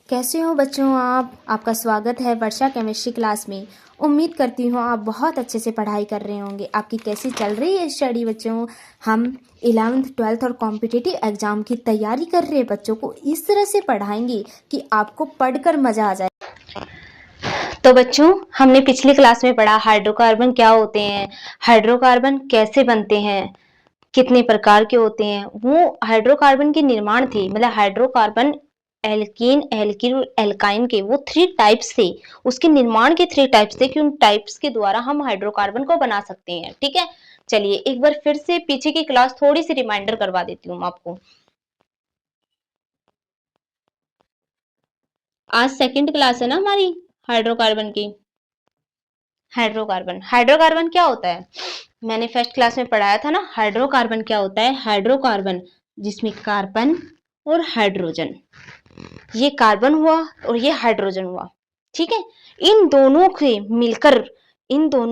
कैसे हो बच्चों आप? आपका स्वागत है वर्षा केमिस्ट्री क्लास में। उम्मीद करती हूँ आप बहुत अच्छे से पढ़ाई कर रहे होंगे। आपकी कैसी चल रही है स्टडी बच्चों? हम 11th 12th और कॉम्पिटिटिव एग्ज़ाम की तैयारी कर रहे हैं। बच्चों को इस तरह से पढ़ाएंगे कि आपको पढ़कर मज़ा आ जाए। तो बच्चों, हमने पिछली क्लास में पढ़ा हाइड्रोकार्बन क्या होते हैं, हाइड्रोकार्बन कैसे बनते हैं, कितने प्रकार के होते हैं। वो हाइड्रोकार्बन के निर्माण थे, मतलब हाइड्रोकार्बन एल्कीन, एल्किल, एल्काइन के वो 3 टाइप्स थे। उसके निर्माण के 3 टाइप्स थे कि उन टाइप्स के द्वारा हम हाइड्रोकार्बन को बना सकते हैं। ठीक है, चलिए एक बार फिर से पीछे की क्लास थोड़ी सी रिमाइंडर करवा देती हूँ आपको। आज सेकंड क्लास है ना हमारी हाइड्रोकार्बन की। हाइड्रोकार्बन क्या होता है? मैंने फर्स्ट क्लास में पढ़ाया था ना, हाइड्रोकार्बन क्या होता है। हाइड्रोकार्बन जिसमें कार्बन और हाइड्रोजन, ये कार्बन हुआ और ये हाइड्रोजन हुआ। ठीक है, इन दोनों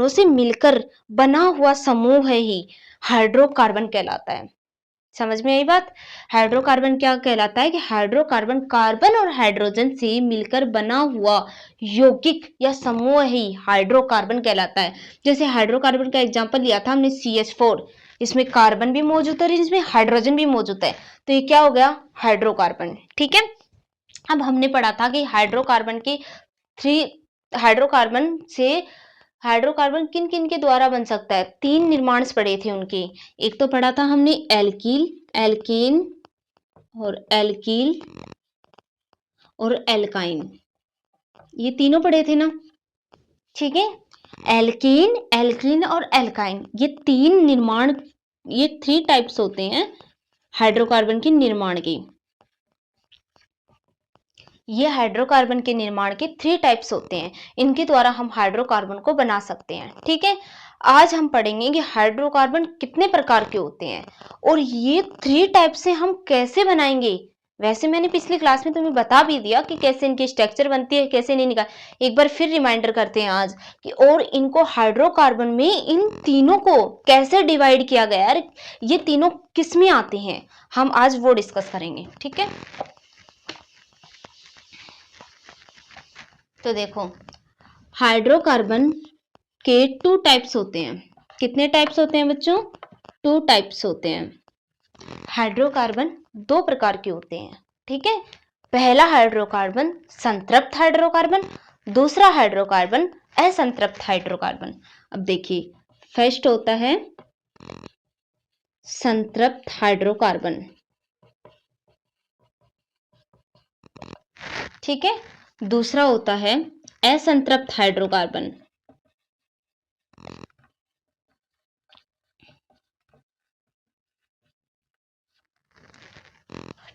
से मिलकर बना हुआ समूह है ही हाइड्रोकार्बन कहलाता है। समझ में आई बात? हाइड्रोकार्बन क्या कहलाता है कि हाइड्रोकार्बन कार्बन और हाइड्रोजन से मिलकर बना हुआ यौगिक या समूह ही हाइड्रोकार्बन कहलाता है। जैसे हाइड्रोकार्बन का एग्जांपल लिया था हमने CH4, इसमें कार्बन भी मौजूद है और इसमें हाइड्रोजन भी मौजूद है, तो ये क्या हो गया? हाइड्रोकार्बन। ठीक है, अब हमने पढ़ा था कि हाइड्रोकार्बन के 3 हाइड्रोकार्बन से हाइड्रोकार्बन किन किन के द्वारा बन सकता है। 3 निर्माण पढ़े थे उनके। एक तो पढ़ा था हमने एल्कील, एल्केन और एल्कील और एल्काइन, ये तीनों पढ़े थे ना। ठीक है, एल्कीन, एल्कीन और एल्काइन, ये 3 निर्माण, ये 3 टाइप्स होते हैं हाइड्रोकार्बन के निर्माण के। ये हाइड्रोकार्बन के निर्माण के 3 टाइप्स होते हैं, इनके द्वारा हम हाइड्रोकार्बन को बना सकते हैं। ठीक है, आज हम पढ़ेंगे कि हाइड्रोकार्बन कितने प्रकार के होते हैं और ये 3 टाइप से हम कैसे बनाएंगे। वैसे मैंने पिछली क्लास में तुम्हें बता भी दिया कि कैसे इनकी स्ट्रक्चर बनती है, कैसे नहीं निकाल। एक बार फिर रिमाइंडर करते हैं आज कि और इनको हाइड्रोकार्बन में इन तीनों को कैसे डिवाइड किया गया है, ये तीनों किस में आते हैं, हम आज वो डिस्कस करेंगे। ठीक है, तो देखो हाइड्रोकार्बन के 2 टाइप्स होते हैं। कितने टाइप्स होते हैं बच्चों? 2 टाइप्स होते हैं। हाइड्रोकार्बन 2 प्रकार के होते हैं। ठीक है, पहला हाइड्रोकार्बन संतृप्त हाइड्रोकार्बन, दूसरा हाइड्रोकार्बन असंतृप्त हाइड्रोकार्बन। अब देखिए, फर्स्ट होता है संतृप्त हाइड्रोकार्बन। ठीक है, दूसरा होता है असंतृप्त हाइड्रोकार्बन।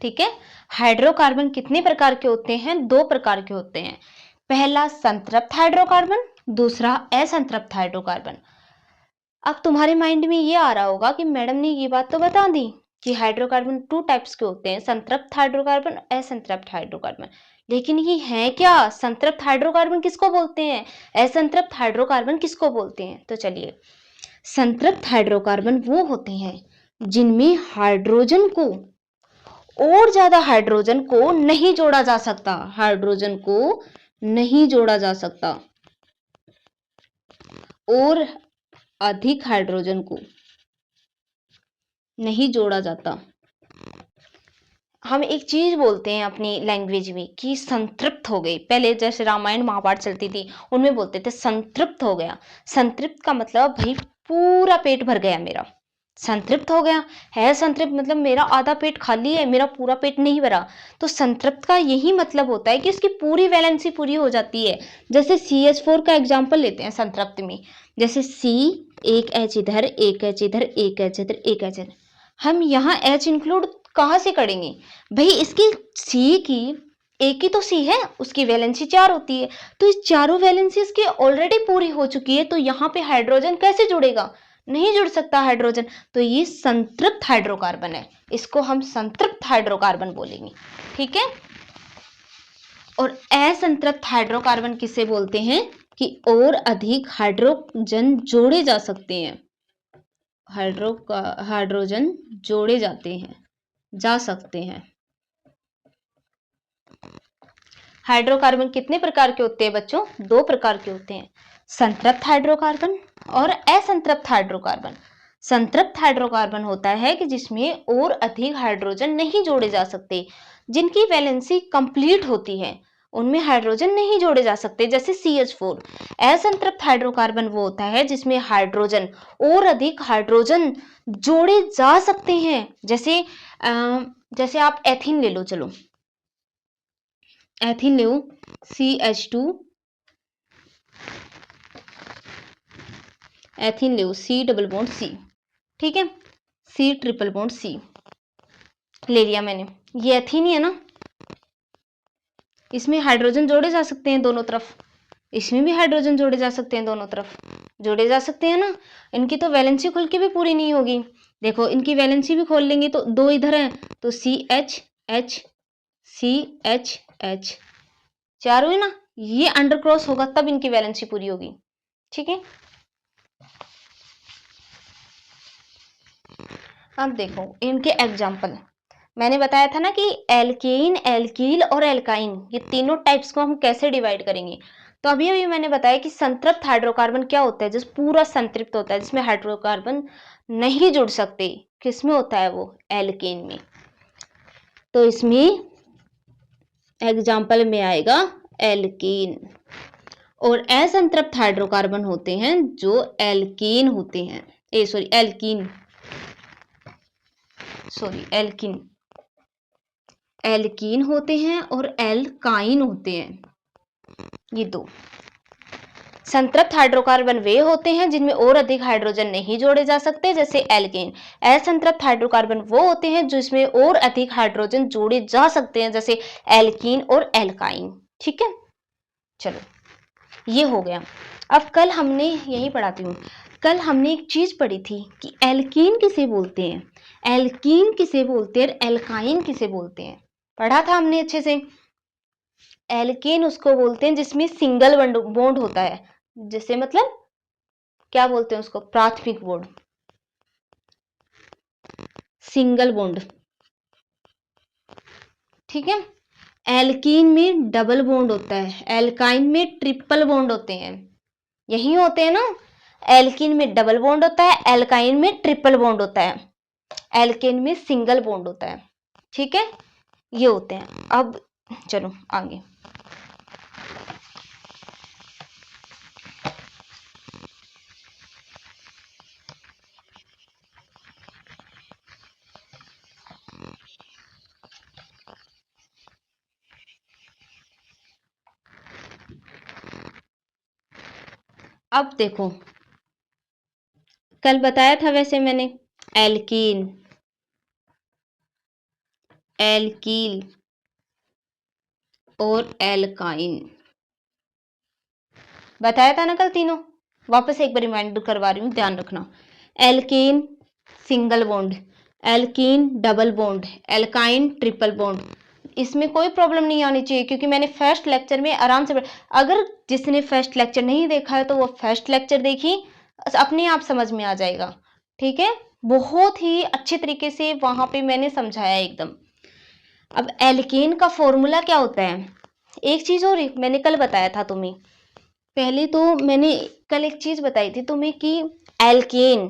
ठीक है, हाइड्रोकार्बन कितने प्रकार के होते हैं? 2 प्रकार के होते हैं। पहला संतृप्त हाइड्रोकार्बन, दूसरा असंतृप्त हाइड्रोकार्बन। अब तुम्हारे माइंड में ये आ रहा होगा कि मैडम ने ये बात तो बता दी कि हाइड्रोकार्बन 2 टाइप्स के होते हैं, संतृप्त हाइड्रोकार्बन, असंतृप्त हाइड्रोकार्बन, लेकिन ये है क्या? संतृप्त हाइड्रोकार्बन किसको बोलते हैं, असंतृप्त हाइड्रोकार्बन किसको बोलते हैं? तो चलिए, संतृप्त हाइड्रोकार्बन वो होते हैं जिनमें हाइड्रोजन को और ज्यादा हाइड्रोजन को नहीं जोड़ा जा सकता, हाइड्रोजन को नहीं जोड़ा जा सकता और अधिक हाइड्रोजन को नहीं जोड़ा जाता। हम एक चीज बोलते हैं अपनी लैंग्वेज में कि संतृप्त हो गई। पहले जैसे रामायण महाभारत चलती थी, उनमें बोलते थे संतृप्त हो गया। संतृप्त का मतलब भाई पूरा पेट भर गया मेरा, संतृप्त हो गया है। संतृप्त मतलब मेरा आधा पेट खाली है, मेरा पूरा पेट नहीं भरा। तो संतृप्त का यही मतलब होता है कि उसकी पूरी वैलेंसी पूरी हो जाती है। जैसे CH4 का एग्जाम्पल लेते हैं संतृप्त में, जैसे C, एक H इधर, एक H इधर, एक H इधर, एक H इधर, हम यहाँ H इंक्लूड कहाँ से करेंगे भाई? इसकी C की एक ही तो C है, उसकी वैलेंसी 4 होती है, तो इस चारों वैलेंसी इसकी ऑलरेडी पूरी हो चुकी है, तो यहाँ पे हाइड्रोजन कैसे जुड़ेगा? नहीं जुड़ सकता हाइड्रोजन। तो ये संतृप्त हाइड्रोकार्बन है, इसको हम संतृप्त हाइड्रोकार्बन बोलेंगे। ठीक है, और असंतृप्त हाइड्रोकार्बन किसे बोलते हैं कि और अधिक हाइड्रोजन जोड़े जा सकते हैं, हाइड्रोजन जोड़े जाते हैं, जा सकते हैं। हाइड्रोकार्बन कितने प्रकार के होते हैं बच्चों? 2 प्रकार के होते हैं, संतृप्त हाइड्रोकार्बन और असंतृप्त हाइड्रोकार्बन। संतृप्त हाइड्रोकार्बन होता है कि जिसमें और अधिक हाइड्रोजन नहीं जोड़े जा सकते, जिनकी वैलेंसी कंप्लीट होती है, उनमें हाइड्रोजन नहीं जोड़े जा सकते, जैसे CH4। असंतृप्त हाइड्रोकार्बन वो होता है जिसमें हाइड्रोजन और अधिक हाइड्रोजन जोड़े जा सकते हैं, जैसे आप एथीन ले लो, चलो एथीन ले लो, CH2, एथीन ले लो, C डबल बॉन्ड C, ठीक है, C ट्रिपल बॉन्ड C ले लिया मैंने। ये एथीन ही है ना, इसमें हाइड्रोजन जोड़े जा सकते हैं दोनों तरफ, इसमें भी हाइड्रोजन जोड़े जा सकते हैं, दोनों तरफ जोड़े जा सकते हैं ना। इनकी तो वैलेंसी खुल के भी पूरी नहीं होगी। देखो इनकी वैलेंसी भी खोल लेंगे तो 2 इधर है तो CH CH, 4 हुई ना, ये अंडर क्रॉस होगा तब इनकी वैलेंसी पूरी होगी, ठीक है। अब देखो इनके एग्जाम्पल, मैंने बताया था ना कि एल्केन, एल्कील और एल्काइन, ये तीनों टाइप्स को हम कैसे डिवाइड करेंगे। तो अभी अभी मैंने बताया कि संतृप्त हाइड्रोकार्बन क्या होता है, जिस पूरा संतृप्त होता है, जिसमें हाइड्रोकार्बन नहीं जुड़ सकते, किसमें होता है वो? एल्केन में। तो इसमें एग्जाम्पल में आएगा एल्केन। और असंतृप्त हाइड्रोकार्बन होते हैं जो एल्केन होते हैं, एल्कीन एल्कीन होते हैं और एल्काइन होते हैं, ये 2। संतृप्त हाइड्रोकार्बन वे होते हैं जिनमें और अधिक हाइड्रोजन नहीं जोड़े जा सकते, जैसे एल्केन। असंतृप्त हाइड्रोकार्बन वो होते हैं जिसमें और अधिक हाइड्रोजन जोड़े जा सकते हैं, जैसे एल्कीन और एल्काइन, ठीक है। चलो ये हो गया। अब कल हमने यही पढ़ाती हूँ, कल हमने एक चीज पढ़ी थी कि एल्कीन किसे बोलते हैं, एल्कीन किसे बोलते हैं, एल्काइन किसे बोलते हैं, पढ़ा था हमने अच्छे से। एल्केन उसको बोलते हैं जिसमें सिंगल बॉन्ड होता है, जैसे मतलब क्या बोलते हैं उसको? प्राथमिक बॉन्ड, सिंगल बॉन्ड, ठीक है। एल्कीन में डबल बॉन्ड होता है, एल्काइन में ट्रिपल बॉन्ड होते हैं, यही होते हैं ना। एल्कीन में डबल बॉन्ड होता है, एल्काइन में ट्रिपल बॉन्ड होता है, एल्केन में सिंगल बॉन्ड होता है, ठीक है, ये होते हैं। अब चलो आगे। अब देखो कल बताया था वैसे मैंने, एल्कीन, एल्कील और एल्काइन बताया था ना कल तीनों। वापस एक बार रिमाइंडर करवा रही हूँ, ध्यान रखना। Alkene single bond, alkene double bond, alkyne triple bond. इसमें कोई प्रॉब्लम नहीं आनी चाहिए क्योंकि मैंने फर्स्ट लेक्चर में आराम से अगर जिसने फर्स्ट लेक्चर नहीं देखा है तो वो फर्स्ट लेक्चर देखी, अपने आप समझ में आ जाएगा, ठीक है। बहुत ही अच्छे तरीके से वहां पे मैंने समझाया एकदम। अब एल्केन का फॉर्मूला क्या होता है, एक चीज और मैंने कल बताया था तुम्हें। पहले तो मैंने कल एक चीज बताई थी तुम्हें कि एल्केन,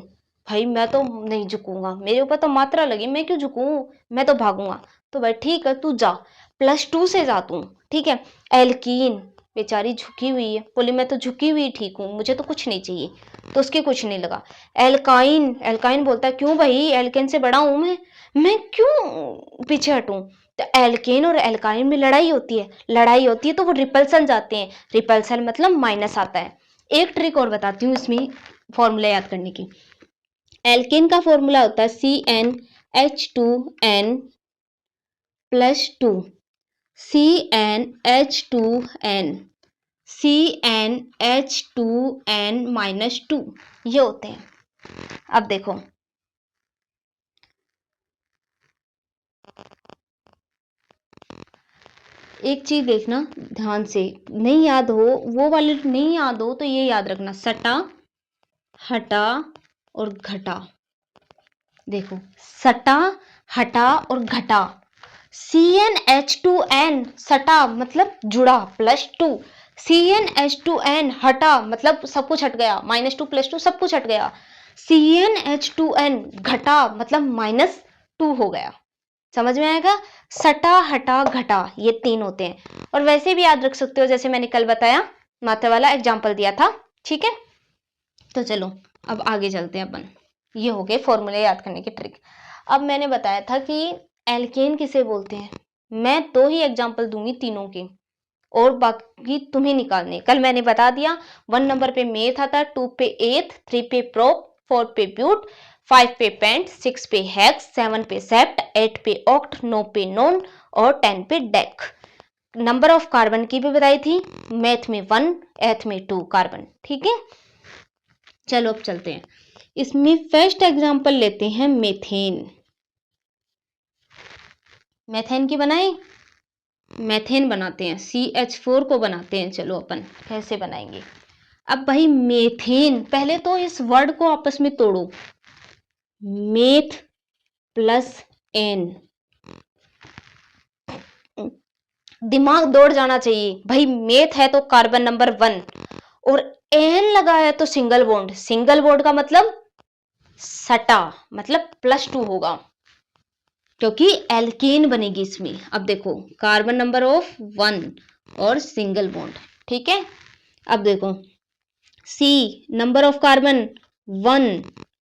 भाई मैं तो नहीं झुकूंगा, मेरे ऊपर तो मात्रा लगी, मैं क्यों झुकूं, मैं तो भागूंगा। तो भाई ठीक है तू जा, +2 से जा तू, ठीक है। एल्कीन बेचारी झुकी हुई है, बोली मैं तो झुकी हुई ठीक हूँ, मुझे तो कुछ नहीं चाहिए, तो उसके कुछ नहीं लगा। एल्काइन, एल्काइन बोलता है क्यों भाई, एल्केन से बड़ा हूं मैं क्यों पीछे हटूं। तो एल्केन और एल्काइन में लड़ाई होती है तो वो रिपल्सन जाते हैं, रिपल्सन मतलब माइनस आता है। एक ट्रिक और बताती हूँ इसमें फॉर्मूला याद करने की। एल्केन का फॉर्मूला होता है CnH2n +2, CnH2n, CnH2n -2, ये होते हैं। अब देखो एक चीज देखना ध्यान से, नहीं याद हो वो वाले, नहीं याद हो तो ये याद रखना, सटा, हटा और घटा। देखो सटा, हटा और घटा, CnH2n सटा मतलब जुड़ा +2, CnH2n हटा मतलब सब कुछ हट गया, -2 +2 सब कुछ हट गया, CnH2n घटा मतलब -2 हो गया। समझ में आएगा? सटा, हटा, घटा ये 3 होते हैं। और वैसे भी याद रख सकते हो, जैसे मैंने कल बताया, मात्रा वाला एग्जाम्पल दिया था। ठीक है, तो चलो अब आगे चलते हैं अपन। ये हो गए फॉर्मूले याद करने की ट्रिक। अब मैंने बताया था कि एल्केन किसे बोलते हैं। मैं 2 ही एग्जाम्पल दूंगी तीनों के, और बाकी तुम्हें निकालने। कल मैंने बता दिया 1 नंबर पे मेथ आता, 2 पे एथ, 3 पे प्रोप, 4 पे ब्यूट, 5 पे पेंट, 6 पे हेक्स, 7 पे सेप्ट, 8 पे ऑक्ट, 9 पे नोन और 10 पे डेक। नंबर ऑफ कार्बन की भी बताई थी, मैथ में 1, एथ में 2 कार्बन। ठीक है, चलो अब चलते हैं। इसमें फर्स्ट एग्जांपल लेते हैं मेथेन। मेथेन की बनाई, मेथेन बनाते हैं, CH4 को बनाते हैं। चलो अपन कैसे बनाएंगे। अब भाई मेथेन, पहले तो इस वर्ड को आपस में तोड़ो, मेथ प्लस एन। दिमाग दौड़ जाना चाहिए भाई, मेथ है तो कार्बन नंबर 1 और एन लगा है तो सिंगल बॉन्ड। सिंगल बॉन्ड का मतलब सटा, मतलब +2 होगा, क्योंकि एल्केन बनेगी इसमें। अब देखो कार्बन नंबर ऑफ 1 और सिंगल बॉन्ड। ठीक है, अब देखो C number of carbon 1,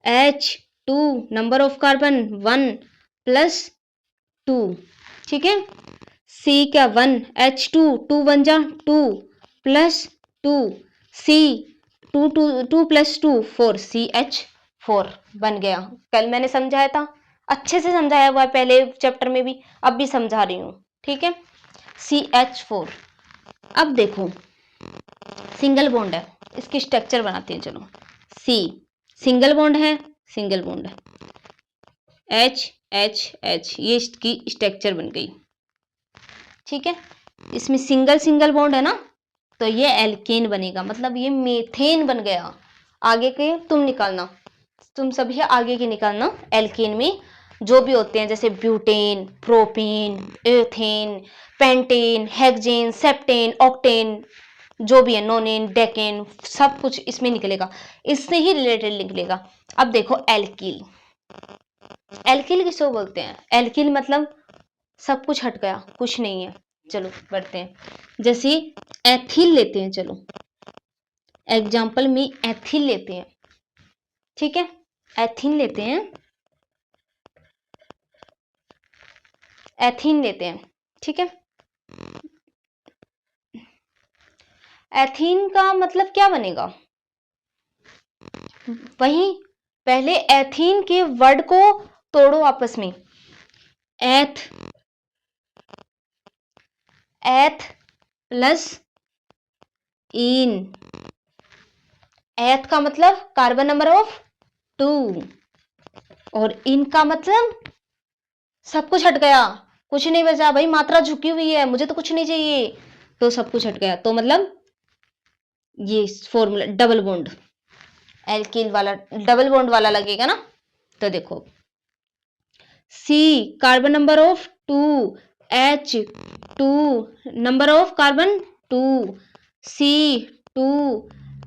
H2 number of carbon 1 +2। ठीक है, C क्या 1, H2 2 1 जा 2 +2, C 2 2 +2 4, CH4 बन गया। कल मैंने समझाया था, अच्छे से समझाया हुआ है पहले चैप्टर में भी, अब भी समझा रही हूँ। ठीक है, CH4। अब देखो सिंगल बॉन्ड है, इसकी स्ट्रक्चर बनाते हैं। चलो, C सिंगल बॉन्ड है, सिंगल बॉन्ड है, H H H ये इसकी स्ट्रक्चर बन गई। ठीक है, इसमें सिंगल सिंगल बॉन्ड है ना, तो ये एल्केन बनेगा, मतलब ये मेथेन बन गया। आगे के तुम निकालना, तुम सभी आगे के निकालना। एल्केन में जो भी होते हैं जैसे butane, propane, ethane, pentane, hexane, heptane, octane, जो भी है, नोनेन, डेकेन, सब कुछ इसमें निकलेगा, इससे ही रिलेटेड निकलेगा। अब देखो एल्किल, एल्किल किसको बोलते हैं? एल्किल मतलब सब कुछ हट गया, कुछ नहीं है। चलो बढ़ते हैं, जैसे एथिल लेते हैं। चलो एग्जाम्पल में एथिल लेते हैं। ठीक है, एथीन लेते हैं, एथीन लेते हैं। ठीक है, एथीन का मतलब क्या बनेगा? वही पहले एथीन के वर्ड को तोड़ो आपस में, एथ, एथ प्लस इन। एथ का मतलब कार्बन नंबर ऑफ 2 और इन का मतलब सब कुछ हट गया, कुछ नहीं बचा भाई, मात्रा झुकी हुई है, मुझे तो कुछ नहीं चाहिए, तो सब कुछ हट गया, तो मतलब ये फॉर्मूला डबल बॉन्ड, एल्किल वाला डबल बॉन्ड वाला लगेगा ना। तो देखो C carbon number of 2, H2 number of carbon 2, C2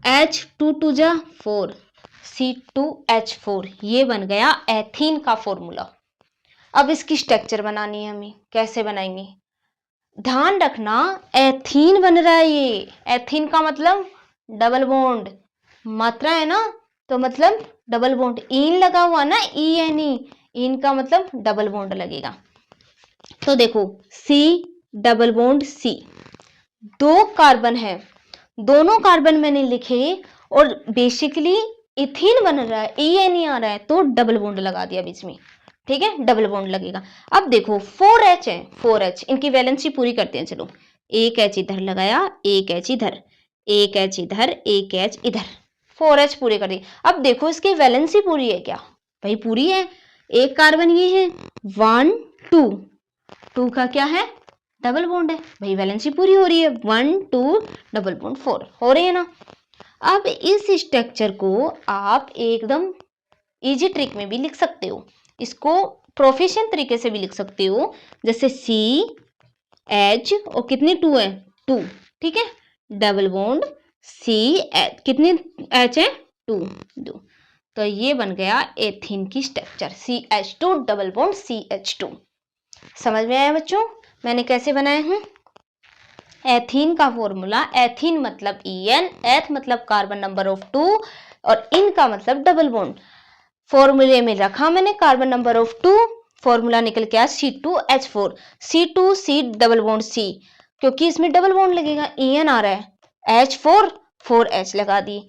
H2 2 जा 4, C2H4, ये बन गया एथीन का फॉर्मूला। अब इसकी स्ट्रक्चर बनानी है हमें, कैसे बनाएंगे? ध्यान रखना एथीन बन रहा है, ये एथीन का मतलब डबल बॉन्ड, मात्रा है ना, तो मतलब डबल बॉन्ड, इन लगा हुआ ना, ENE, इन का मतलब डबल बॉन्ड लगेगा। तो देखो C double bond C, 2 carbon है, दोनों कार्बन मैंने लिखे और बेसिकली इथीन बन रहा है, ENE आ रहा है, तो डबल बॉन्ड लगा दिया बीच में। ठीक है, डबल बॉन्ड लगेगा। अब देखो 4H है, 4H, इनकी वैलेंसी पूरी करते हैं। चलो, एक H इधर लगाया, एक H इधर, एक H इधर, एक H इधर, 4H पूरे कर दिए। अब देखो इसकी वैलेंसी पूरी है क्या? भाई पूरी है, एक कार्बन ये है 1 2, 2 का क्या है? डबल बॉन्ड है, भाई वैलेंसी पूरी हो रही है, 1 2 डबल बॉन्ड 4 हो रही है ना। अब इस स्ट्रक्चर को आप एकदम इजी ट्रिक में भी लिख सकते हो, इसको प्रोफेशन तरीके से भी लिख सकते हो, जैसे CH और कितनी 2 है 2, ठीक है, डबल बॉन्ड CH, कितने H है 2। तो ये बन गया एथीन की structure CH2 double bond CH2। समझ में आया बच्चों मैंने कैसे बनाया हूं? एथीन का फॉर्मूला, एथीन मतलब En, एथ मतलब कार्बन नंबर ऑफ 2 और इन का मतलब डबल बॉन्ड। फॉर्मूले में रखा मैंने कार्बन नंबर ऑफ 2, फॉर्मूला निकल के आया C2H4, C2C double bond C, क्योंकि इसमें डबल बॉन्ड लगेगा, En आ रहा है, H4 4H लगा दी।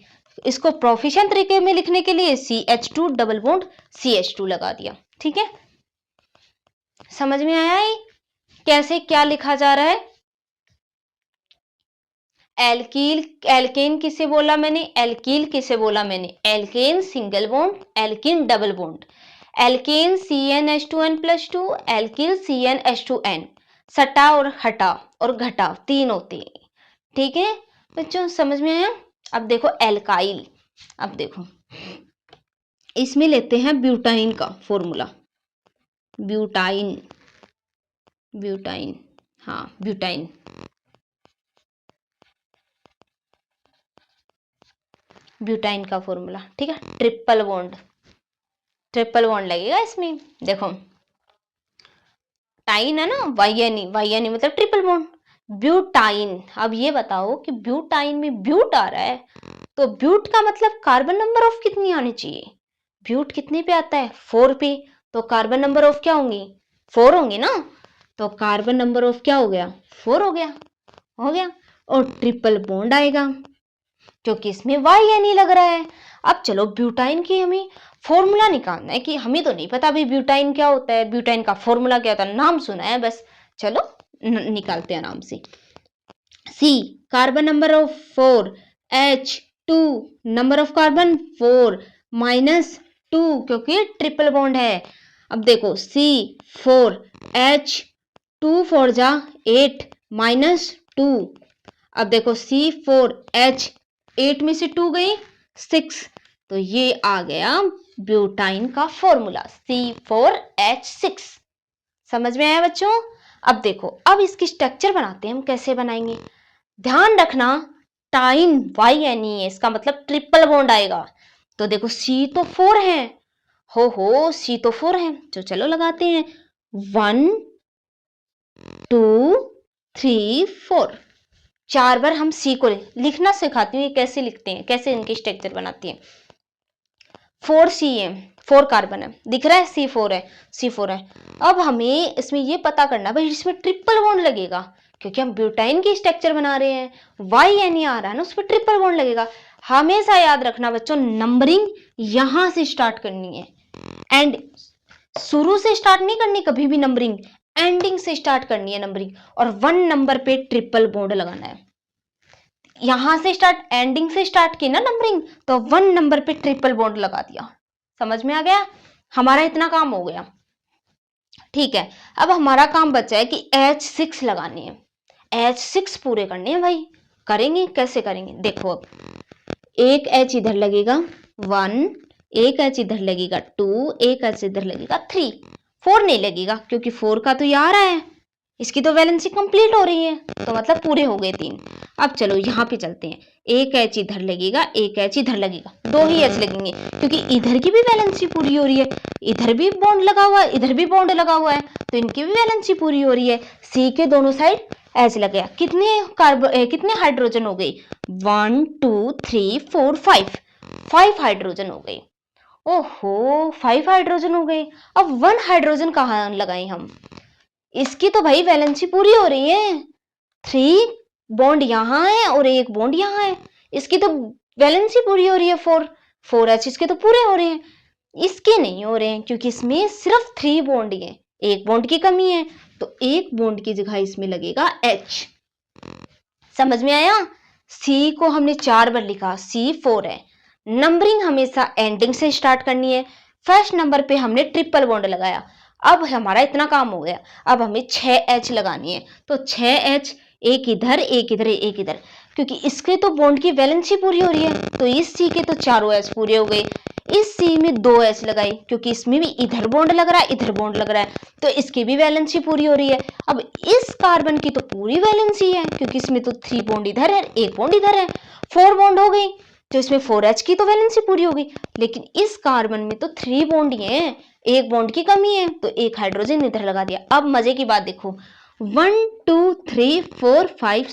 इसको प्रोफिशिएंट तरीके में लिखने के लिए CH2 डबल बॉन्ड CH2 लगा दिया। ठीक है, समझ में आया है कैसे क्या लिखा जा रहा है? एल्कील, एल्केन किसे बोला मैंने? एल्कील किसे बोला मैंने? Alkane single bond, alkene double bond. Alkane CnH2n+2, alkyl CnH2n। सटा और हटा और घटा तीन होते हैं। ठीक है बच्चों, समझ में आया? अब देखो एल्काइल, अब देखो इसमें लेते हैं ब्यूटाइन का फॉर्मूला। ब्यूटाइन, ब्यूटाइन, हाँ ब्यूटाइन, ब्यूटाइन का फॉर्मूला। ठीक है, ट्रिपल बॉन्ड, ट्रिपल बॉन्ड लगेगा इसमें। देखो टाइन है ना, वाई एन ई मतलब ट्रिपल बॉन्ड। ब्यूटाइन, अब ये बताओ कि ब्यूटाइन में ब्यूट आ रहा है, तो ब्यूट का मतलब कार्बन नंबर ऑफ कितनी आनी चाहिए? ब्यूट कितने पे आता है? 4 पे, तो कार्बन नंबर ऑफ क्या होंगी? 4 होंगी ना, तो कार्बन नंबर ऑफ क्या हो गया? 4 हो गया, हो गया। और ट्रिपल बॉन्ड आएगा क्योंकि इसमें वाई एन ई लग रहा है। अब चलो ब्यूटाइन की हमें फॉर्मूला निकालना है, कि हमें तो नहीं पता अभी ब्यूटाइन क्या होता है, ब्यूटाइन का फॉर्मूला क्या होता है, नाम सुना है बस। चलो निकालते हैं नाम से। C carbon number of 4, H2 number of carbon 4 minus 2 क्योंकि ट्रिपल बॉन्ड है। अब देखो C4 H2 4 जा 8 माइनस 2। अब देखो C4H 8 में से 2 गई 6, तो ये आ गया ब्यूटाइन का फॉर्मूला C4H6। समझ में आया बच्चों? अब देखो, अब इसकी स्ट्रक्चर बनाते हैं हम, कैसे बनाएंगे? ध्यान रखना टाइन YNE है, इसका मतलब ट्रिपल बॉन्ड आएगा। तो देखो C तो 4 है, हो C तो 4 है, तो चलो लगाते हैं 1 2 3 4। 4 बार हम C को लिखना सिखाती हूँ, ये कैसे लिखते हैं, कैसे इनकी स्ट्रक्चर बनाती है। 4C है, 4 कार्बन है, दिख रहा है C4 है, C4 है। अब हमें इसमें ये पता करना भाई इसमें ट्रिपल बॉन्ड लगेगा, क्योंकि हम ब्यूटाइन की स्ट्रक्चर बना रहे हैं, YNE आ रहा है ना, उस पर ट्रिपल बॉन्ड लगेगा। हमेशा याद रखना बच्चों, नंबरिंग यहां से स्टार्ट करनी है, एंड शुरू से स्टार्ट नहीं करनी कभी भी, नंबरिंग एंडिंग से स्टार्ट करनी है नंबरिंग, और 1 नंबर पे ट्रिपल बॉन्ड लगाना है। यहां से स्टार्ट, एंडिंग से स्टार्ट की ना नंबरिंग, तो 1 नंबर पे ट्रिपल बॉन्ड लगा दिया। समझ में आ गया? हमारा इतना काम हो गया। ठीक है, अब हमारा काम बचा है कि H6 लगाने हैं, H6 पूरे करने हैं भाई। करेंगे, कैसे करेंगे? देखो अब एक H इधर लगेगा 1, एक H इधर लगेगा 2, एक H इधर लगेगा 3, 4 नहीं लगेगा क्योंकि 4 का तो ये आ रहा है, इसकी तो वैलेंसी कंप्लीट हो रही है, तो मतलब पूरे हो गए 3। अब चलो यहाँ पे चलते हैं, एक H इधर लगेगा, एक H इधर लगेगा, 2 ही H लगेंगे क्योंकि इधर की भी वैलेंसी पूरी हो रही है, इधर भी बॉन्ड लगा हुआ है, इधर भी बॉन्ड लगा हुआ है, तो इनकी भी वैलेंसी पूरी हो रही है। C के दोनों साइड H लग गया, कितने हाइड्रोजन हो गई? 1 2 3 4 5 हाइड्रोजन हो गई। ओहो 5 हाइड्रोजन हो गए। अब 1 हाइड्रोजन कहाँ लगाए हम? इसकी तो भाई वैलेंसी पूरी हो रही है, 3 बॉन्ड यहाँ है और एक बॉन्ड यहाँ है, इसकी तो वैलेंसी पूरी हो रही है, 4H इसके तो पूरे हो रहे हैं, इसके नहीं हो रहे हैं क्योंकि इसमें सिर्फ 3 बॉन्ड ही है, एक बॉन्ड की कमी है, तो एक बॉन्ड की जगह इसमें लगेगा H। समझ में आया? C को हमने 4 बार लिखा, C4 है। नंबरिंग हमेशा एंडिंग से स्टार्ट करनी है, फर्स्ट नंबर पे हमने ट्रिपल बॉन्ड लगाया। अब हमारा इतना काम हो गया, अब हमें 6H लगानी है, तो 6H एक इधर एक इधर एक इधर, क्योंकि इसके तो बॉन्ड की वैलेंसी पूरी हो रही है, तो इस C के तो चारों H पूरे हो गए, इस सी में 2 एच लगाई क्योंकि इसमें भी इधर बॉन्ड लग रहा है, इधर बॉन्ड लग रहा है, तो इसकी भी वैलेंसी पूरी हो रही है। अब इस कार्बन की तो पूरी वैलेंसी है क्योंकि इसमें तो 3 बॉन्ड इधर है, 1 बॉन्ड इधर है, 4 बॉन्ड हो गई, तो इसमें 4H की तो वैलेंसी पूरी हो गई। लेकिन इस कार्बन में तो 3 बॉन्ड ही है, 1 बॉन्ड की कमी है, तो 1 हाइड्रोजन इधर लगा दिया। अब मजे की बात देखो, 1 2 3 4 5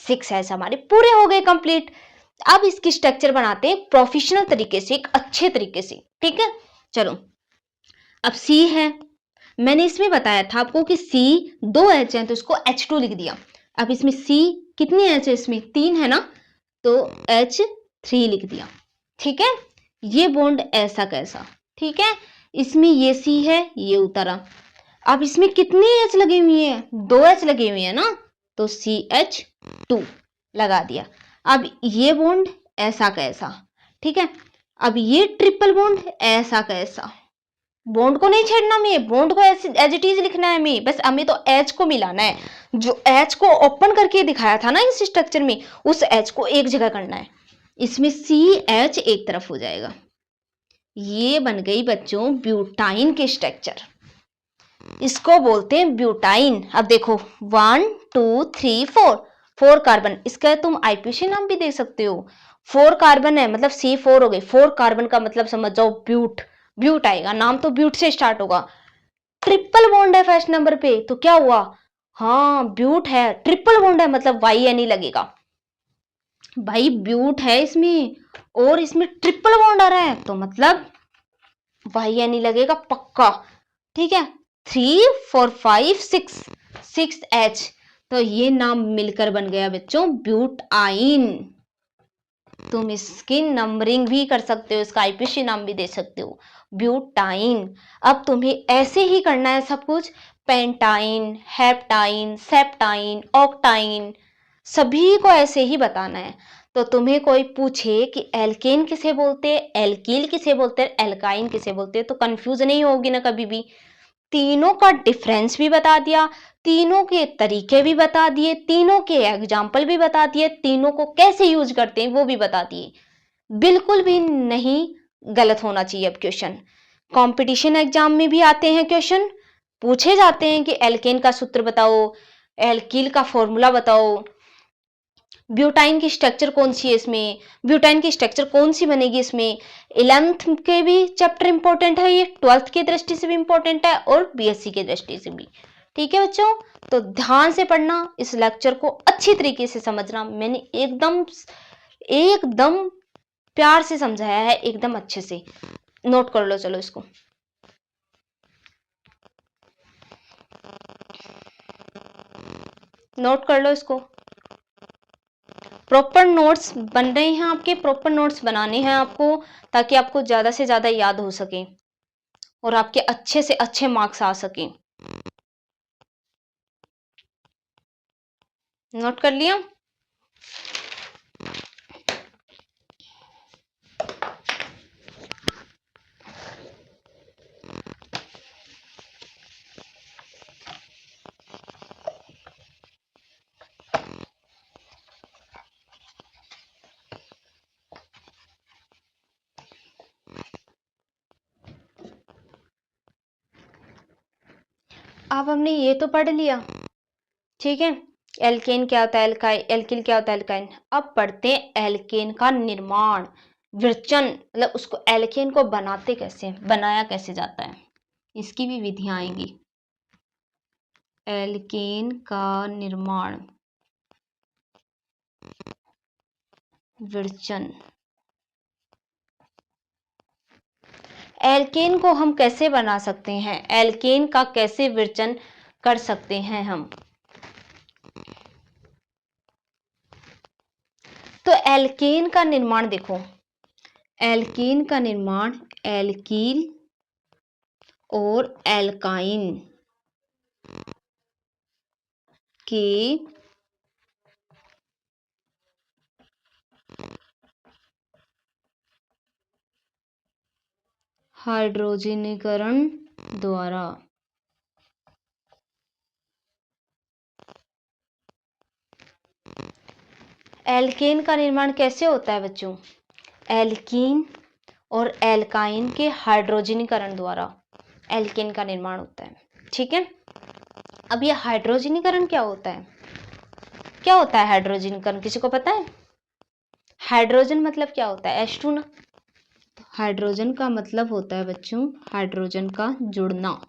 6 एच हमारे पूरे हो गए कंप्लीट। अब इसकी स्ट्रक्चर बनाते हैं प्रोफेशनल तरीके से, एक अच्छे तरीके से, ठीक है। चलो, अब सी है, मैंने इसमें बताया था आपको कि सी 2 एच है तो इसको H2 लिख दिया। अब इसमें सी कितनी एच है, इसमें 3 है ना, तो H3 लिख दिया, ठीक है। ये बॉन्ड ऐसा कैसा, ठीक है, इसमें ये सी है, ये उतरा। अब इसमें कितनी एच लगी हुई है, 2 एच लगी हुई है ना, तो CH2 लगा दिया। अब ये बॉन्ड ऐसा कैसा, ठीक है। अब ये ट्रिपल बॉन्ड ऐसा कैसा, बॉन्ड को नहीं छेड़ना, में बॉन्ड को एज इट इज लिखना है, में बस हमें तो एच को मिलाना है। जो एच को ओपन करके दिखाया था ना इस स्ट्रक्चर में, उस एच को एक जगह करना है। इसमें CH एक तरफ हो जाएगा। ये बन गई बच्चों ब्यूटाइन की स्ट्रक्चर, इसको बोलते हैं ब्यूटाइन। अब देखो 1 2 3 4, 4 कार्बन, इसका तुम आईपीसी नाम भी दे सकते हो। 4 कार्बन है मतलब C4 हो गए, 4 कार्बन का मतलब समझ जाओ ब्यूट, ब्यूट आएगा, नाम तो ब्यूट से स्टार्ट होगा। ट्रिपल बॉन्ड है फर्स्ट नंबर पे, तो क्या हुआ, हाँ ब्यूट है, ट्रिपल बॉन्ड है मतलब YN लगेगा। भाई ब्यूट है इसमें और इसमें ट्रिपल बॉन्ड आ रहा है तो मतलब YN लगेगा पक्का, ठीक है। 3 4 5 6, 6H, तो ये नाम मिलकर बन गया बच्चों ब्यूटाइन। तुम इसकी नंबरिंग भी कर सकते हो, इसका आईपीसी नाम भी दे सकते हो, ब्यूटाइन। अब तुम्हें ऐसे ही करना है सब कुछ, पेंटाइन, हेप्टाइन, सेप्टाइन, ऑक्टाइन, सभी को ऐसे ही बताना है। तो तुम्हें कोई पूछे कि एल्केन किसे बोलते हैं, एल्कील किसे बोलते हैं, एल्काइन किसे बोलते हैं, तो कंफ्यूज नहीं होगी ना कभी भी। तीनों का डिफरेंस भी बता दिया, तीनों के तरीके भी बता दिए, तीनों के एग्जाम्पल भी बता दिए, तीनों को कैसे यूज करते हैं वो भी बता दिए। बिल्कुल भी नहीं गलत होना चाहिए। अब क्वेश्चन कंपटीशन एग्जाम में भी आते हैं, क्वेश्चन पूछे जाते हैं कि एल्केन का सूत्र बताओ, एल्कील का फॉर्मूला बताओ, ब्यूटाइन की स्ट्रक्चर कौन सी है, इसमें ब्यूटाइन की स्ट्रक्चर कौन सी बनेगी, इसमें 11th के भी चैप्टर इंपॉर्टेंट है, ये 12th की दृष्टि से भी इंपॉर्टेंट है और BSc की दृष्टि से भी, ठीक है बच्चों। तो ध्यान से पढ़ना, इस लेक्चर को अच्छी तरीके से समझना, मैंने एकदम एकदम प्यार से समझाया है, एकदम अच्छे से नोट कर लो। चलो इसको नोट कर लो, इसको प्रॉपर नोट्स बन रहे हैं आपके, प्रॉपर नोट्स बनाने हैं आपको ताकि आपको ज्यादा से ज्यादा याद हो सके और आपके अच्छे से अच्छे मार्क्स आ सके। नोट कर लिया? अब हमने ये तो पढ़ लिया, ठीक है। एल्केन क्या होता है, एल्किल क्या होता है, एल्काइन। अब पढ़ते हैं एल्केन का निर्माण, विरचन, मतलब उसको एल्केन को बनाते कैसे, बनाया कैसे जाता है, इसकी भी विधियां आएंगी। एल्केन का निर्माण, विरचन। एल्केन को हम कैसे बना सकते हैं, एल्केन का कैसे विरचन कर सकते हैं हम, तो एल्केन का निर्माण देखो, एल्केन का निर्माण एल्कील और एल्काइन के हाइड्रोजनीकरण द्वारा। एल्केन का निर्माण कैसे होता है बच्चों, एल्कीन और एल्काइन के हाइड्रोजनीकरण द्वारा एल्केन का निर्माण होता है। ठीक है, अब ये हाइड्रोजनीकरण क्या होता है? क्या होता है हाइड्रोजनीकरण, किसी को पता है? हाइड्रोजन मतलब क्या होता है? H2 ना। तो हाइड्रोजन का मतलब होता है बच्चों, हाइड्रोजन का जुड़ना।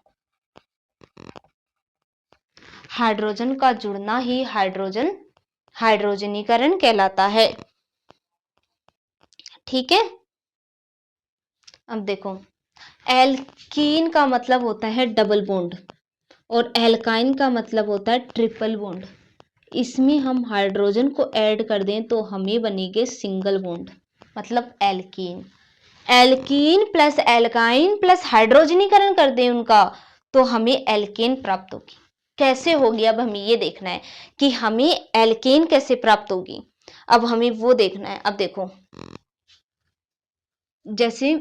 हाइड्रोजन का जुड़ना ही हाइड्रोजनीकरण कहलाता है। ठीक है, अब देखो, एल्कीन का मतलब होता है डबल बॉन्ड और एल्काइन का मतलब होता है ट्रिपल बॉन्ड। इसमें हम हाइड्रोजन को ऐड कर दें तो हमें बनेगी सिंगल बॉन्ड, मतलब alkene. Alkene plus alkyne plus हाइड्रोजनीकरण कर दें उनका तो हमें एल्केन प्राप्त होगी। कैसे होगी, अब हमें ये देखना है कि हमें एल्केन कैसे प्राप्त होगी। अब हमें वो देखना है। अब देखो, जैसे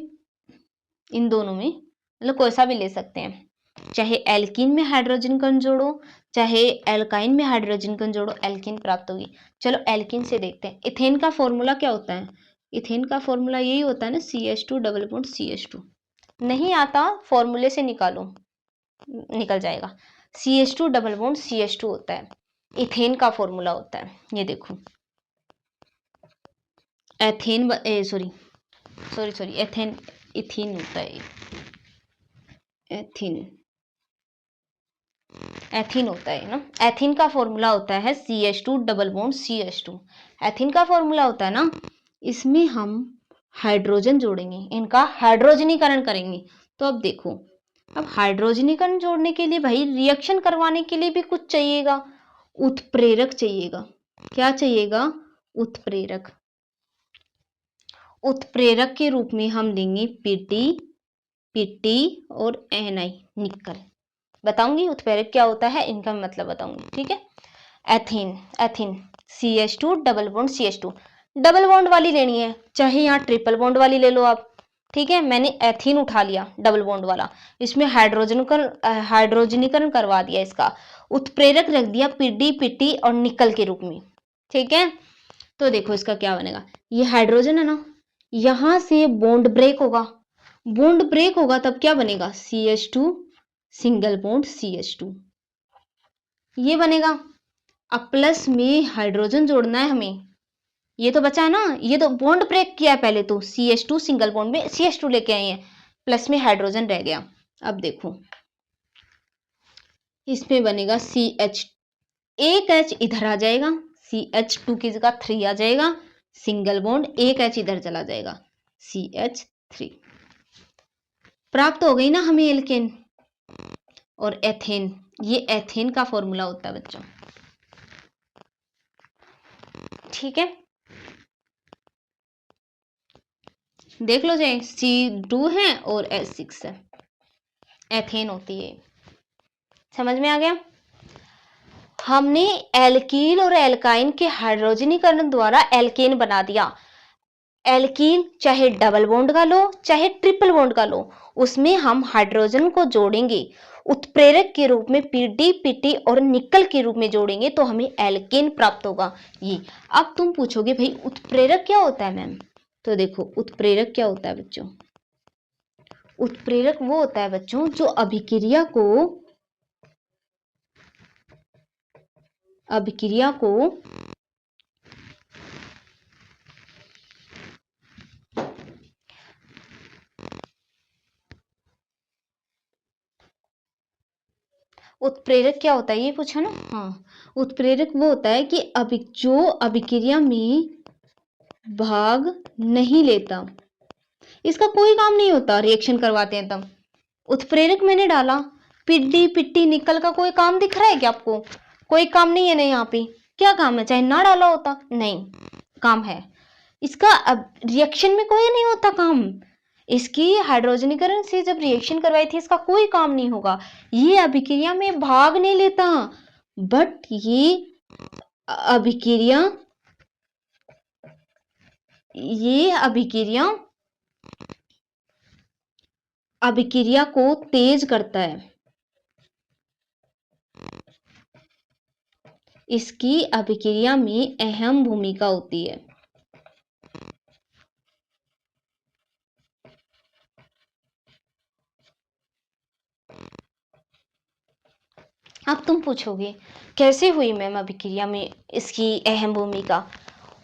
इन दोनों में मतलब कोई सा भी ले सकते हैं, चाहे एल्कीन में हाइड्रोजन कण जोड़ो चाहे एल्काइन में हाइड्रोजन कण जोड़ो, एल्कीन प्राप्त होगी। चलो एल्कीन से देखते हैं। इथेन का फॉर्मूला क्या होता है? इथेन का फॉर्मूला यही होता है ना, CH2 डबल बॉन्ड CH2। नहीं आता, फॉर्मूले से निकालो, निकल जाएगा। CH2 डबल बॉन्ड CH2 होता है, इथेन का फॉर्मूला होता है। ये देखो, ethane sorry sorry sorry ethane, ethene होता है, एथीन, एथीन होता है ना। एथीन का फॉर्मूला होता है CH2 double bond CH2। Ethene का फॉर्मूला होता है ना, इसमें हम हाइड्रोजन जोड़ेंगे, इनका हाइड्रोजनीकरण करेंगे। तो अब देखो, अब हाइड्रोजनीकरण जोड़ने के लिए भाई रिएक्शन करवाने के लिए भी कुछ चाहिएगा, उत्प्रेरक चाहिएगा। क्या चाहिएगा? उत्प्रेरक। उत्प्रेरक के रूप में हम लेंगे पीटी और Ni, निकल। बताऊंगी उत्प्रेरक क्या होता है, इनका मतलब बताऊंगी। ठीक है, ethene, ethene CH2 double bond CH2, double bond वाली लेनी है, चाहे यहाँ ट्रिपल बॉन्ड वाली ले लो आप। ठीक है, मैंने एथीन उठा लिया डबल बॉन्ड वाला, इसमें हाइड्रोजनीकरण करवा दिया, इसका उत्प्रेरक रख दिया पीटी और निकल के रूप में। ठीक है, तो देखो इसका क्या बनेगा। ये हाइड्रोजन है ना, यहां से बॉन्ड ब्रेक होगा, बॉन्ड ब्रेक होगा तब क्या बनेगा? CH2 सिंगल बॉन्ड CH2, ये बनेगा। अब प्लस में हाइड्रोजन जोड़ना है हमें, ये तो बचा है ना, ये तो बॉन्ड ब्रेक किया है पहले, तो CH2 सिंगल बॉन्ड में CH2 लेके आए हैं, प्लस में हाइड्रोजन रह गया। अब देखो इसमें बनेगा CH, एक H इधर आ जाएगा, CH2 की जगह 3 आ जाएगा, सिंगल बॉन्ड, एक H इधर चला जाएगा, CH3। प्राप्त हो गई ना हमें एल्केन। और एथेन, ये एथेन का फॉर्मूला होता है बच्चों। ठीक है, देख लो, चाहे C2 है और H6 है, एथेन होती है। समझ में आ गया? हमने एल्कीन और एल्काइन के हाइड्रोजनीकरण द्वारा एल्केन बना दिया। एल्कीन चाहे डबल बॉन्ड का लो चाहे ट्रिपल बॉन्ड का लो, उसमें हम हाइड्रोजन को जोड़ेंगे, उत्प्रेरक के रूप में पीटी और निकल के रूप में जोड़ेंगे तो हमें एल्केन प्राप्त होगा। ये अब तुम पूछोगे भाई उत्प्रेरक क्या होता है मैम? तो देखो उत्प्रेरक क्या होता है बच्चों, उत्प्रेरक वो होता है बच्चों जो अभिक्रिया को उत्प्रेरक क्या होता है ये पूछा ना। हाँ, उत्प्रेरक वो होता है कि जो अभिक्रिया में भाग नहीं लेता, इसका कोई काम नहीं होता, रिएक्शन करवाते हैं तब। उत्प्रेरक मैंने डाला, पिट्टी निकल का कोई काम दिख रहा है क्या आपको? कोई काम नहीं है ना यहाँ पे। क्या काम है? चाहे ना डाला होता, नहीं काम है इसका। अब रिएक्शन में कोई नहीं होता काम, इसकी हाइड्रोजनीकरण से जब रिएक्शन करवाई थी इसका कोई काम नहीं होगा, ये अभिक्रिया में भाग नहीं लेता, बट अभिक्रिया ये अभिक्रिया को तेज करता है, इसकी अभिक्रिया में अहम भूमिका होती है। अब तुम पूछोगे कैसे हुई मैम अभिक्रिया में इसकी अहम भूमिका।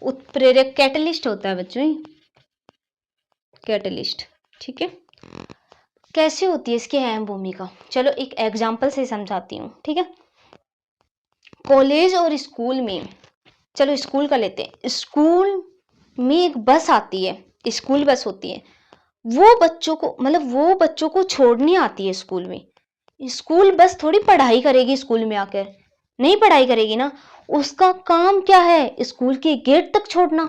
उत्प्रेरक कैटलिस्ट होता है बच्चों, कैटलिस्ट, ठीक है। कैसे होती है इसकी अहम भूमिका, चलो एक एग्जांपल से समझाती हूँ, ठीक है। कॉलेज और स्कूल में, चलो स्कूल का लेते हैं, स्कूल में एक बस आती है, स्कूल बस होती है, वो बच्चों को मतलब वो बच्चों को छोड़ने आती है स्कूल में। स्कूल बस थोड़ी पढ़ाई करेगी स्कूल में आकर, नहीं पढ़ाई करेगी ना। उसका काम क्या है, स्कूल के गेट तक छोड़ना,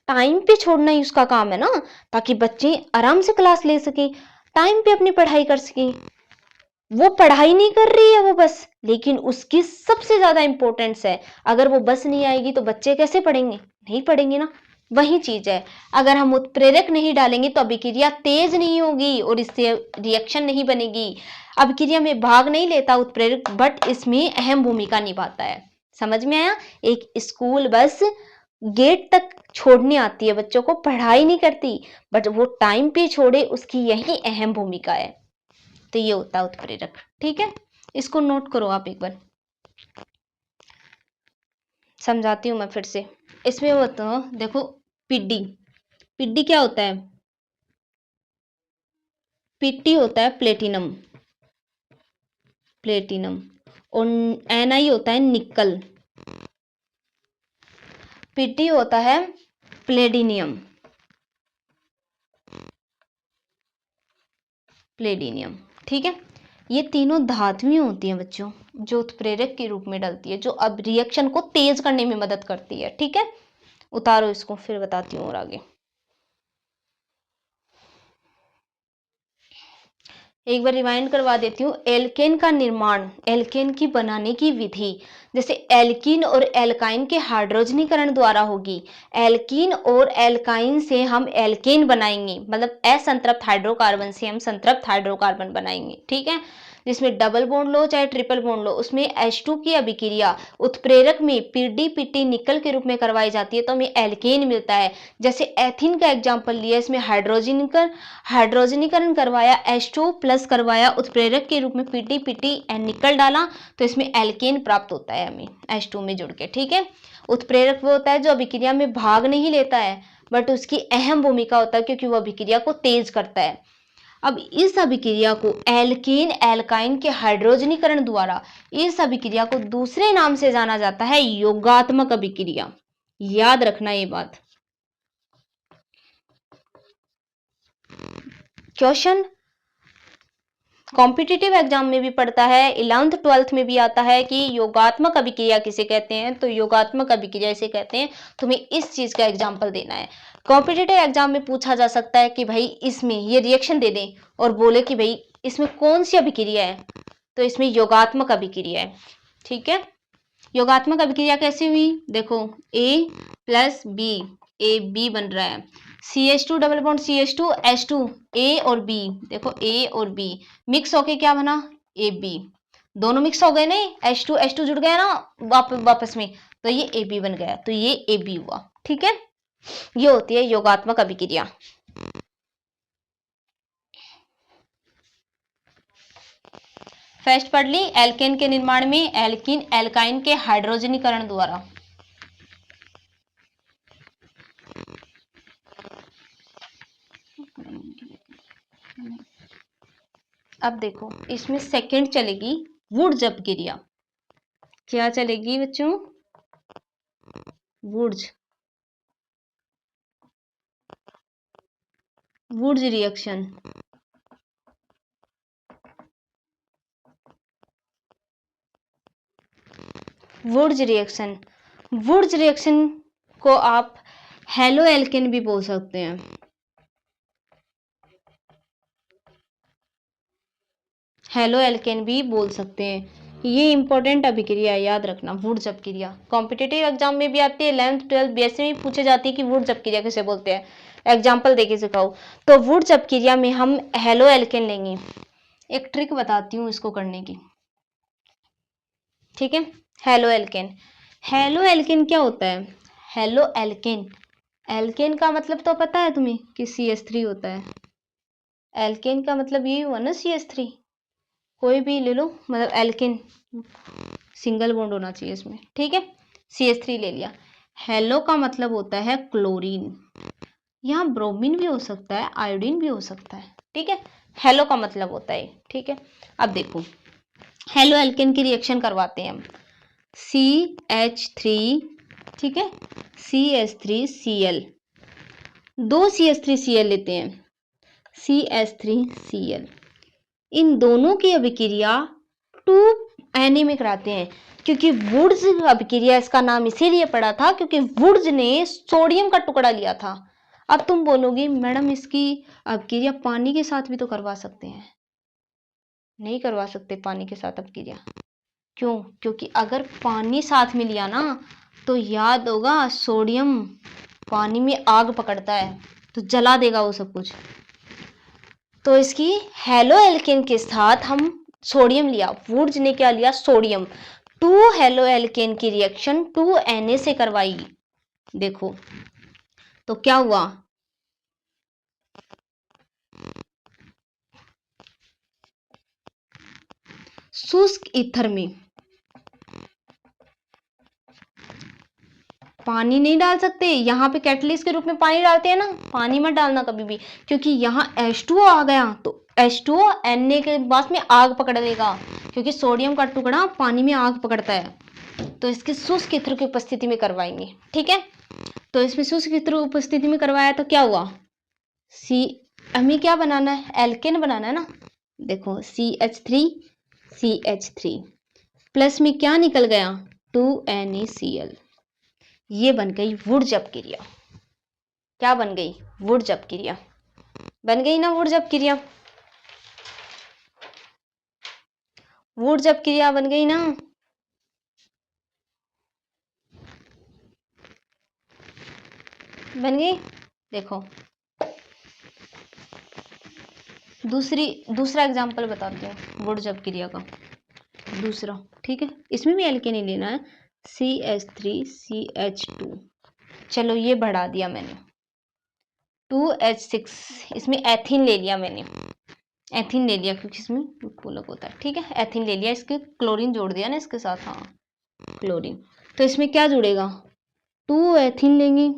टाइम पे छोड़ना ही उसका काम है ना, ताकि बच्चे आराम से क्लास ले सके, टाइम पे अपनी पढ़ाई कर सके। वो पढ़ाई नहीं कर रही है वो बस, लेकिन उसकी सबसे ज्यादा इंपॉर्टेंस है। अगर वो बस नहीं आएगी तो बच्चे कैसे पढ़ेंगे, नहीं पढ़ेंगे ना। वही चीज है, अगर हम उत्प्रेरक नहीं डालेंगे तो अभिक्रिया तेज नहीं होगी और इससे रिएक्शन नहीं बनेगी। अभिक्रिया में भाग नहीं लेता उत्प्रेरक, बट इसमें अहम भूमिका निभाता है। समझ में आया। एक स्कूल बस गेट तक छोड़ने आती है बच्चों को, पढ़ाई नहीं करती, बट वो टाइम पे छोड़े, उसकी यही अहम भूमिका है। तो ये होता है उत्प्रेरक, ठीक है। इसको नोट करो आप एक बार, समझाती हूं मैं फिर से। इसमें वो तो देखो, पिड्डी, पिड्डी क्या होता है, पीटी होता है प्लेटिनम, प्लेटिनम, और एनआई होता है निकल, पीटी होता है प्लेडिनियम, प्लेडिनियम, ठीक है। ये तीनों धातुएं होती हैं बच्चों, जो उत्प्रेरक के रूप में डलती है, जो अब रिएक्शन को तेज करने में मदद करती है, ठीक है। उतारो इसको, फिर बताती हूँ और आगे। एक बार रिवाइंड करवा देती हूँ। एल्केन का निर्माण, एल्केन की बनाने की विधि, जैसे एल्कीन और एल्काइन के हाइड्रोजनीकरण द्वारा होगी। एल्कीन और एल्काइन से हम एल्केन बनाएंगे, मतलब असंतृप्त हाइड्रोकार्बन से हम संतृप्त हाइड्रोकार्बन बनाएंगे, ठीक है। जिसमें डबल बॉन्ड लो चाहे ट्रिपल बॉन्ड लो, उसमें H2 की अभिक्रिया उत्प्रेरक में पीडी निकल के रूप में करवाई जाती है, तो हमें एल्केन मिलता है। जैसे एथिन का एग्जाम्पल लिया, इसमें हाइड्रोजनीकरण करवाया, H2 प्लस करवाया, उत्प्रेरक के रूप में पीडी एंड निकल डाला, तो इसमें एल्केन प्राप्त होता है हमें H2 में जुड़ के, ठीक है। उत्प्रेरक वो होता है जो अभिक्रिया में भाग नहीं लेता है, बट उसकी अहम भूमिका होता है, क्योंकि वो अभिक्रिया को तेज करता है। अब इस अभिक्रिया को एल्केन एल्काइन के हाइड्रोजनीकरण द्वारा, इस अभिक्रिया को दूसरे नाम से जाना जाता है योगात्मक अभिक्रिया। याद रखना ये बात। क्वेश्चन कॉम्पिटिटिव एग्जाम में भी पढ़ता है, 11th 12th में भी आता है कि योगात्मक अभिक्रिया किसे कहते हैं, तो योगात्मक अभिक्रिया इसे कहते हैं। तुम्हें इस चीज का एग्जाम्पल देना है। कॉम्पिटिटिव एग्जाम में पूछा जा सकता है कि भाई इसमें ये रिएक्शन दे दें और बोले कि भाई इसमें कौन सी अभिक्रिया है, तो इसमें योगात्मक अभिक्रिया है, ठीक है। योगात्मक अभिक्रिया कैसे हुई, देखो A plus B, A B बन रहा है, CH2 double bond CH2 H2, A और B, देखो A और B मिक्स होके क्या बना, AB, दोनों मिक्स हो गए नहीं, H2 जुड़ गया ना वापस में, तो ये AB बन गया, तो ये AB हुआ, ठीक है। ये होती है योगात्मक अभिक्रिया। फर्स्ट पढ़ ली, एल्केन के निर्माण में एल्किन एल्काइन के हाइड्रोजनीकरण द्वारा। अब देखो इसमें सेकंड चलेगी वुड्स अभिक्रिया। क्या चलेगी बच्चों, Wurtz, Wurtz reaction. Wurtz reaction, Wurtz reaction को आप हेलो एल्केन भी बोल सकते हैं, हेलो एल्केन भी बोल सकते हैं। ये इंपॉर्टेंट अभिक्रिया याद रखना, वुड्स अभिक्रिया कॉम्पिटिटिव एग्जाम में भी आती है, 11th 12th बीएससी में पूछे जाती है कि वुड्स अभिक्रिया किसे बोलते हैं, एग्जाम्पल देके सिखाओ। तो वुड्स अभिक्रिया में हम हेलो एल्केन लेंगे। एक ट्रिक बताती हूँ इसको करने की, ठीक है। हेलो एल्केन, हेलो एल्केन क्या होता है, हेलो एल्केन, एल्केन का मतलब तो पता है तुम्हें कि CH3 होता है। एल्केन का मतलब यही हुआ ना CH3, कोई भी ले लो, मतलब एल्केन, सिंगल बॉन्ड होना चाहिए इसमें, ठीक है। CH3 ले लिया। हेलो का मतलब होता है क्लोरीन, यहाँ ब्रोमीन भी हो सकता है, आयोडीन भी हो सकता है, ठीक है। हेलो का मतलब होता है, ठीक है। अब देखो हेलो एल्केन की रिएक्शन करवाते हैं हम। CH3, ठीक है, CH3Cl, दो CH3Cl लेते हैं, CH3Cl, इन दोनों की अभिक्रिया 2Na में कराते हैं, क्योंकि वुड्स अभिक्रिया इसका नाम इसीलिए पड़ा था क्योंकि वुड्स ने सोडियम का टुकड़ा लिया था। अब तुम बोलोगी मैडम इसकी अभिक्रिया पानी के साथ भी तो करवा सकते हैं। नहीं करवा सकते पानी के साथ अभिक्रिया, क्यों? क्योंकि अगर पानी साथ में लिया ना तो याद होगा सोडियम पानी में आग पकड़ता है तो जला देगा वो सब कुछ। तो इसकी हेलो एल्केन के साथ हम सोडियम लिया, वुड्स ने क्या लिया? सोडियम। 2 हेलो एल्केन की रिएक्शन 2Na से करवाई। देखो तो क्या हुआ? शुष्क ईथर में पानी नहीं डाल सकते, यहाँ पे कैटलिस्ट के रूप में पानी डालते हैं ना, पानी मत डालना कभी भी, क्योंकि यहाँ H2O आ गया तो H2O Na के पास में आग पकड़ लेगा, क्योंकि सोडियम का टुकड़ा पानी में आग पकड़ता है। तो इसके शुष्क ईथर की उपस्थिति में करवाएंगे, ठीक है। तो इसमें शुष्क ईथर उपस्थिति में करवाया तो क्या हुआ? हमें क्या बनाना है? एल्केन बनाना है ना। देखो CH3 प्लस में क्या निकल गया? 2NaCl। ये बन गई वुड्स अपक्रिया। क्या बन गई? वुड्स अपक्रिया बन गई ना, वुड्स अपक्रिया, वुड्स अपक्रिया बन गई ना। बन गई। देखो दूसरा एग्जांपल बताती हूँ वुड्स अपक्रिया का, दूसरा, ठीक है। इसमें भी एल्केन ही लेना है, CH3CH2। चलो ये बढ़ा दिया मैंने, 2H6, इसमें एथिन ले लिया मैंने, एथिन ले लिया क्योंकि इसमें फूलक होता है, ठीक है। एथिन ले लिया, इसके क्लोरीन जोड़ दिया ना इसके साथ, हाँ क्लोरीन। तो इसमें क्या जुड़ेगा? 2 एथिन लेंगे,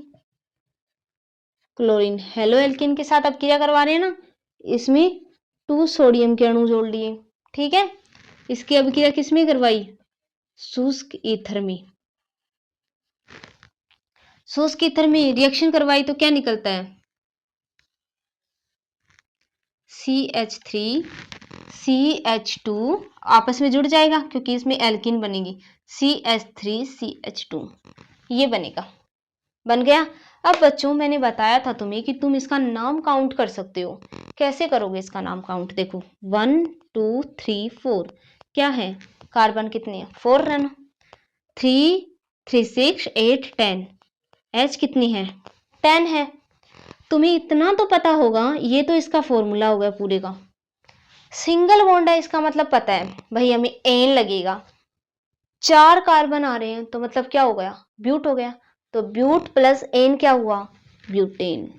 क्लोरीन हेलो एल्केन के साथ अब क्रिया करवा रहे हैं ना, इसमें 2 सोडियम के अणु जोड़ लिए, ठीक है। इसकी अभिक्रिया किसमें करवाई? शुष्क ईथर में। शुष्क ईथर में रिएक्शन करवाई तो क्या निकलता है? CH3 CH2 आपस में जुड़ जाएगा क्योंकि इसमें एल्कीन बनेगी, CH3 CH2 ये बनेगा, बन गया। अब बच्चों मैंने बताया था तुम्हें कि तुम इसका नाम काउंट कर सकते हो। कैसे करोगे इसका नाम काउंट? देखो 1 2 3 4 क्या है? कार्बन कितने हैं? 4 है ना। 3 3 6 8 10, H कितनी है? 10 है। तुम्हें इतना तो पता होगा, ये तो इसका फॉर्मूला हो गया पूरे का। सिंगल बॉन्ड है इसका मतलब पता है भाई, हमें एन लगेगा। 4 कार्बन आ रहे हैं तो मतलब क्या हो गया? ब्यूट हो गया। तो ब्यूट प्लस एन क्या हुआ? ब्यूटेन।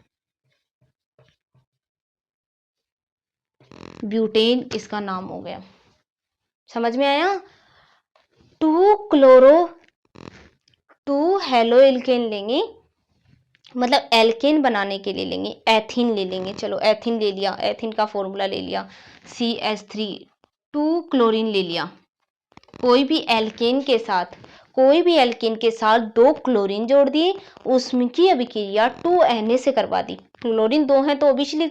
ब्यूटेन इसका नाम हो गया। समझ में आया? 2 हेलो एल्केन लेंगे, मतलब एल्केन बनाने के लिए लेंगे, एथिन ले लेंगे। चलो एथिन ले लिया, एथिन का फॉर्मूला ले लिया, CH3, 2 क्लोरीन ले लिया। कोई भी एल्केन के साथ 2 क्लोरीन जोड़ दिए, उसमें की अभिक्रिया 2Na से करवा दी। क्लोरीन 2 है तो ऑब्वियसली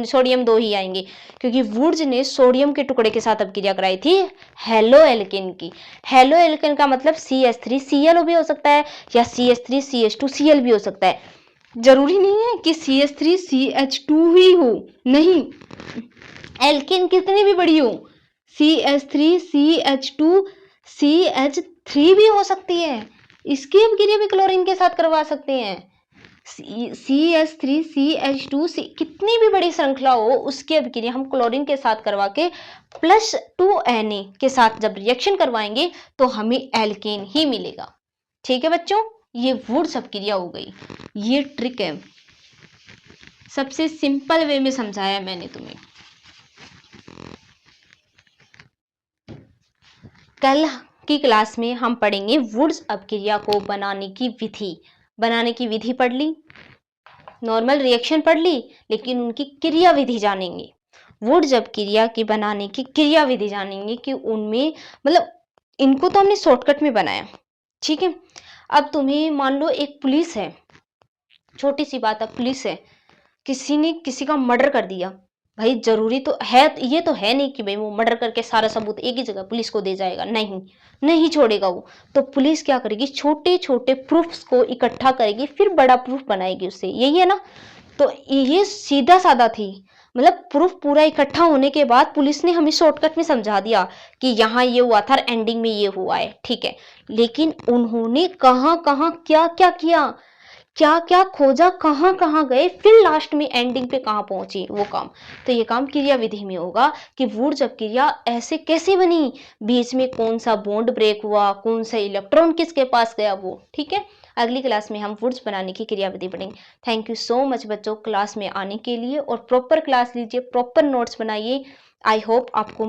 सोडियम 2 ही आएंगे, क्योंकि वुड्स ने सोडियम के टुकड़े के साथ अभिक्रिया कराई थी हेलो एल्केन की। हेलो एल्केन का मतलब CH3Cl भी हो सकता है या CH3CH2Cl भी हो सकता है। जरूरी नहीं है कि CH3CH2 ही हो, नहीं, एल्केन कितनी भी बड़ी हो, CH3CH2 CH3 भी हो सकती है, इसकी अभिक्रिया भी क्लोरीन के साथ करवा सकते हैं। CH3 CH2 कितनी भी बड़ी श्रृंखला हो उसकी अभिक्रिया हम क्लोरीन के साथ करवा के प्लस 2Na के साथ जब रिएक्शन करवाएंगे तो हमें एल्केन ही मिलेगा। ठीक है बच्चों, ये वुड्स अभिक्रिया हो गई। ये ट्रिक है, सबसे सिंपल वे में समझाया मैंने तुम्हें। कल की क्लास में हम पढ़ेंगे वुड्स अपक्रिया को बनाने की विधि। बनाने की विधि पढ़ ली, नॉर्मल रिएक्शन पढ़ ली, लेकिन उनकी क्रिया विधि जानेंगे। वुड्स अपक्रिया की बनाने की क्रिया विधि जानेंगे कि उनमें मतलब इनको तो हमने शॉर्टकट में बनाया, ठीक है। अब तुम्हें मान लो एक पुलिस है, छोटी सी बात है, पुलिस है, किसी ने किसी का मर्डर कर दिया। भाई जरूरी तो है, ये तो है नहीं कि भाई वो मर्डर करके सारा सबूत एक ही जगह पुलिस को दे जाएगा, नहीं, नहीं छोड़ेगा वो। तो पुलिस क्या करेगी, छोटे छोटे प्रूफ्स को इकट्ठा करेगी, फिर बड़ा प्रूफ बनाएगी उससे, यही है ना। तो ये सीधा साधा थी, मतलब प्रूफ पूरा इकट्ठा होने के बाद पुलिस ने हमें शॉर्टकट में समझा दिया कि यहाँ ये हुआ था, एंडिंग में ये हुआ है, ठीक है। लेकिन उन्होंने कहाँ कहाँ क्या क्या किया, क्या क्या खोजा, कहाँ कहाँ गए, फिर लास्ट में एंडिंग पे कहाँ पहुंची, वो काम। तो ये काम क्रिया विधि में होगा कि वुड्स अपक्रिया ऐसे कैसे बनी, बीच में कौन सा बॉन्ड ब्रेक हुआ, कौन सा इलेक्ट्रॉन किसके पास गया, वो ठीक है। अगली क्लास में हम वुड्स बनाने की क्रिया विधि पढ़ेंगे। थैंक यू सो मच बच्चों क्लास में आने के लिए, और प्रॉपर क्लास लीजिए, प्रॉपर नोट्स बनाइए। आई होप आपको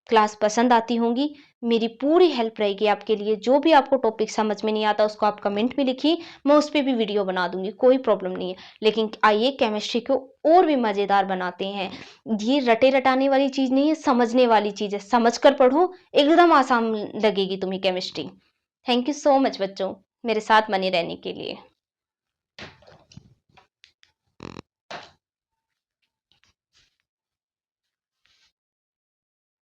क्लास पसंद आती होंगी। मेरी पूरी हेल्प रहेगी आपके लिए। जो भी आपको टॉपिक समझ में नहीं आता उसको आप कमेंट में लिखिए, मैं उस पर भी वीडियो बना दूंगी, कोई प्रॉब्लम नहीं है। लेकिन आइए केमिस्ट्री को और भी मज़ेदार बनाते हैं। ये रटे रटाने वाली चीज़ नहीं है, समझने वाली चीज़ है। समझ कर पढ़ो, एकदम आसान लगेगी तुम्हें chemistry. Thank you so much बच्चों मेरे साथ बने रहने के लिए।